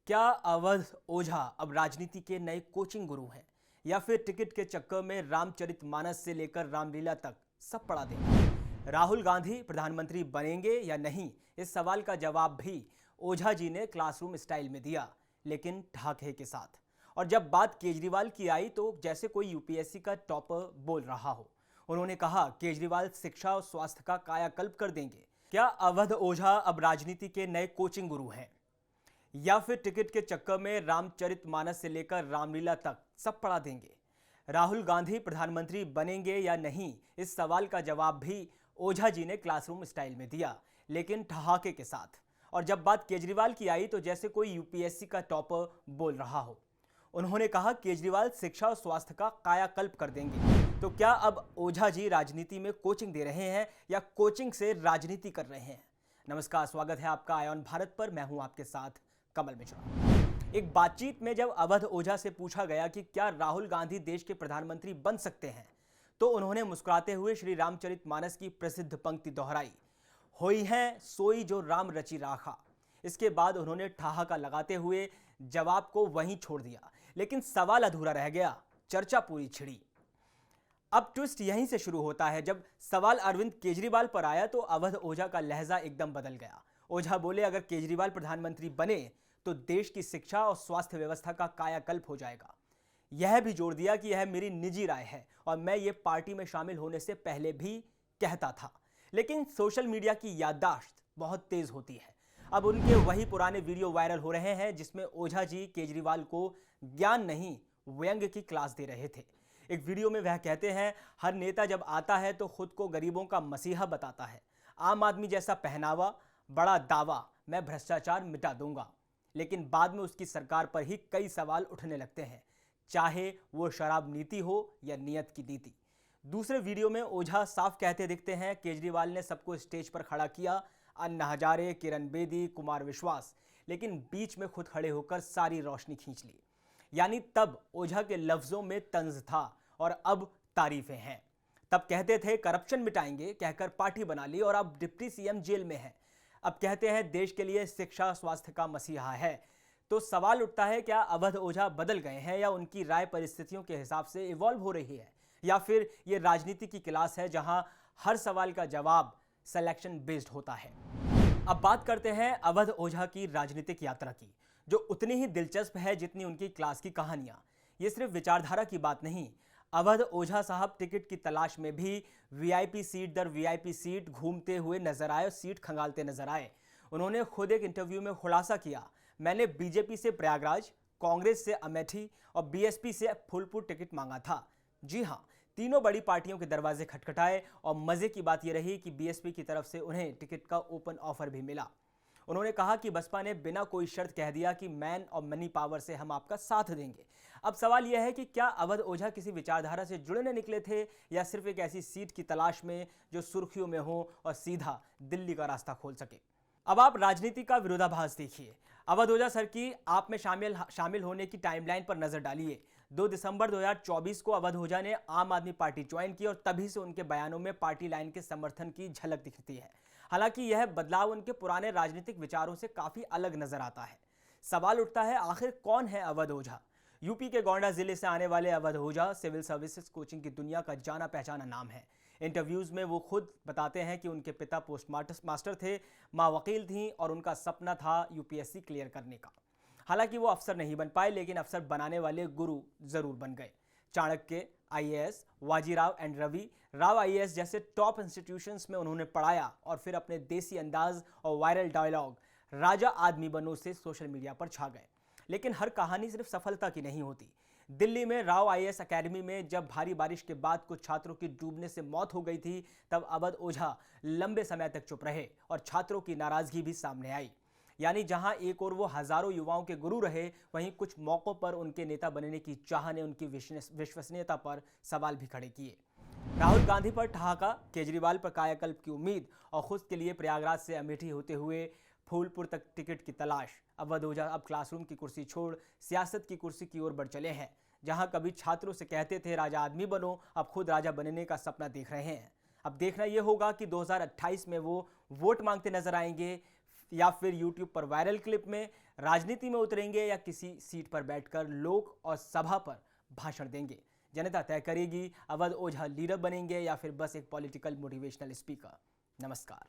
क्या अवध ओझा अब राजनीति के नए कोचिंग गुरु हैं या फिर टिकट के चक्कर में रामचरितमानस से लेकर रामलीला तक सब पढ़ा देंगे? राहुल गांधी प्रधानमंत्री बनेंगे या नहीं, इस सवाल का जवाब भी ओझा जी ने क्लासरूम स्टाइल में दिया, लेकिन ढाके के साथ। और जब बात केजरीवाल की आई तो जैसे कोई यूपीएससी का टॉपर बोल रहा हो। उन्होंने कहा केजरीवाल शिक्षा और स्वास्थ्य का कायाकल्प कर देंगे। क्या अवध ओझा अब राजनीति के नए कोचिंग गुरु हैं या फिर टिकट के चक्कर में रामचरितमानस से लेकर रामलीला तक सब पढ़ा देंगे? राहुल गांधी प्रधानमंत्री बनेंगे या नहीं, इस सवाल का जवाब भी ओझा जी ने क्लासरूम स्टाइल में दिया, लेकिन ठहाके के साथ। और जब बात केजरीवाल की आई तो जैसे कोई यूपीएससी का टॉपर बोल रहा हो। उन्होंने कहा केजरीवाल शिक्षा और स्वास्थ्य का कायाकल्प कर देंगे। तो क्या अब ओझा जी राजनीति में कोचिंग दे रहे हैं या कोचिंग से राजनीति कर रहे हैं? नमस्कार, स्वागत है आपका आयोन भारत पर। मैं हूं आपके साथ कमल मिश्रा। एक बातचीत में जब अवध ओझा से पूछा गया कि क्या राहुल गांधी देश के प्रधानमंत्री बन सकते हैं, तो उन्होंने मुस्कुराते हुए श्री रामचरितमानस की प्रसिद्ध पंक्ति दोहराई, होई है सोई जो राम रचि राखा। इसके बाद उन्होंने ठहाका लगाते हुए जवाब को वहीं छोड़ दिया, लेकिन सवाल अधूरा रह गया, चर्चा पूरी छिड़ी। अब ट्विस्ट यहीं से शुरू होता है। जब सवाल अरविंद केजरीवाल पर आया तो अवध ओझा का लहजा एकदम बदल गया। ओझा बोले अगर केजरीवाल प्रधानमंत्री बने तो देश की शिक्षा और स्वास्थ्य व्यवस्था का कायाकल्प हो जाएगा। यह भी जोड़ दिया कि यह मेरी निजी राय है और मैं ये पार्टी में शामिल होने से पहले भी कहता था। लेकिन सोशल मीडिया की याददाश्त बहुत तेज होती है। अब उनके वही पुराने वीडियो वायरल हो रहे हैं जिसमें ओझा जी केजरीवाल को ज्ञान नहीं व्यंग्य की क्लास दे रहे थे। एक वीडियो में वह कहते हैं, हर नेता जब आता है तो खुद को गरीबों का मसीहा बताता है। आम आदमी जैसा पहनावा, बड़ा दावा, मैं भ्रष्टाचार मिटा दूंगा। लेकिन बाद में उसकी सरकार पर ही कई सवाल उठने लगते हैं, चाहे वो शराब नीति हो या नियत की नीति। दूसरे वीडियो में ओझा साफ कहते दिखते हैं, केजरीवाल ने सबको स्टेज पर खड़ा किया, अन्ना हजारे, किरण बेदी, कुमार विश्वास, लेकिन बीच में खुद खड़े होकर सारी रोशनी खींच ली। यानी तब ओझा के लफ्जों में तंज था और अब तारीफें हैं। तब कहते थे करप्शन मिटाएंगे, कहकर पार्टी बना ली और अब डिप्टी सीएम जेल में है। अब कहते हैं देश के लिए शिक्षा स्वास्थ्य का मसीहा है। तो सवाल उठता है, क्या अवध ओझा बदल गए हैं या उनकी राय परिस्थितियों के हिसाब से इवॉल्व हो रही है, या फिर ये राजनीति की क्लास है जहां हर सवाल का जवाब सिलेक्शन बेस्ड होता है। अब बात करते हैं अवध ओझा की राजनीतिक यात्रा की, जो उतनी ही दिलचस्प है जितनी उनकी क्लास की कहानियां। ये सिर्फ विचारधारा की बात नहीं। अवध ओझा साहब टिकट की तलाश में भी वीआईपी सीट दर वीआईपी सीट घूमते हुए नजर आए और सीट खंगालते नजर आए। उन्होंने खुद एक इंटरव्यू में खुलासा किया, मैंने बीजेपी से प्रयागराज, कांग्रेस से अमेठी और बीएसपी से फूलपुर टिकट मांगा था। जी हां, तीनों बड़ी पार्टियों के दरवाजे खटखटाए और मजे की बात यह रही कि बीएसपी की तरफ से उन्हें टिकट का ओपन ऑफर भी मिला। उन्होंने कहा कि बसपा ने बिना कोई शर्त कह दिया कि मैन और मनी पावर से हम आपका साथ देंगे। अब सवाल यह है कि क्या अवध ओझा किसी विचारधारा से जुड़ने निकले थे या सिर्फ एक ऐसी सीट की तलाश में जो सुर्खियों में हो और सीधा दिल्ली का रास्ता खोल सके। अब आप राजनीति का विरोधाभास देखिए। अवध ओझा सर की आप में शामिल होने की टाइमलाइन पर नजर डालिए। 2 दिसंबर 2024 को अवध ओझा ने आम आदमी पार्टी ज्वाइन की और तभी से उनके बयानों में पार्टी लाइन के समर्थन की झलक दिखती है। हालांकि यह बदलाव उनके पुराने राजनीतिक विचारों से काफी अलग नजर आता है। सवाल उठता है, आखिर कौन है अवध ओझा? यूपी के गोंडा जिले से आने वाले अवध ओझा सिविल सर्विसेज कोचिंग की दुनिया का जाना पहचाना नाम है। इंटरव्यूज में वो खुद बताते हैं कि उनके पिता पोस्ट मास्टर थे, माँ वकील थीं और उनका सपना था यूपीएससी क्लियर करने का। हालांकि वो अफसर नहीं बन पाए, लेकिन अफसर बनाने वाले गुरु जरूर बन गए। Chanakya IAS, Vajirao and Ravi Rao IAS जैसे टॉप इंस्टीट्यूशंस में उन्होंने पढ़ाया और फिर अपने देसी अंदाज और वायरल डायलॉग राजा आदमी बनो से सोशल मीडिया पर छा गए। लेकिन हर कहानी सिर्फ सफलता की नहीं होती। दिल्ली में राव आईएएस एकेडमी में जब भारी बारिश के बाद कुछ छात्रों की डूबने से मौत हो गई थी, तब अवध ओझा लंबे समय तक चुप रहे और छात्रों की नाराजगी भी सामने आई। यानी जहां एक और वो हजारों युवाओं के गुरु रहे, वहीं कुछ मौकों पर उनके नेता बनने की चाह ने उनकी विश्वसनीयता पर सवाल भी खड़े किए। राहुल गांधी पर ठहाका, केजरीवाल पर कायाकल्प की उम्मीद और खुद के लिए प्रयागराज से अमेठी होते हुए फूलपुर तक टिकट की तलाश। अवध ओझा अब क्लासरूम की कुर्सी छोड़ सियासत की कुर्सी की ओर बढ़ चले हैं। जहां कभी छात्रों से कहते थे राजा आदमी बनो, अब खुद राजा बनने का सपना देख रहे हैं। अब देखना यह होगा कि 2028 में वो वोट मांगते नजर आएंगे या फिर यूट्यूब पर वायरल क्लिप में राजनीति में उतरेंगे या किसी सीट पर बैठकर लोक और सभा पर भाषण देंगे। जनता तय करेगी अवध ओझा लीडर बनेंगे या फिर बस एक पॉलिटिकल मोटिवेशनल स्पीकर। नमस्कार।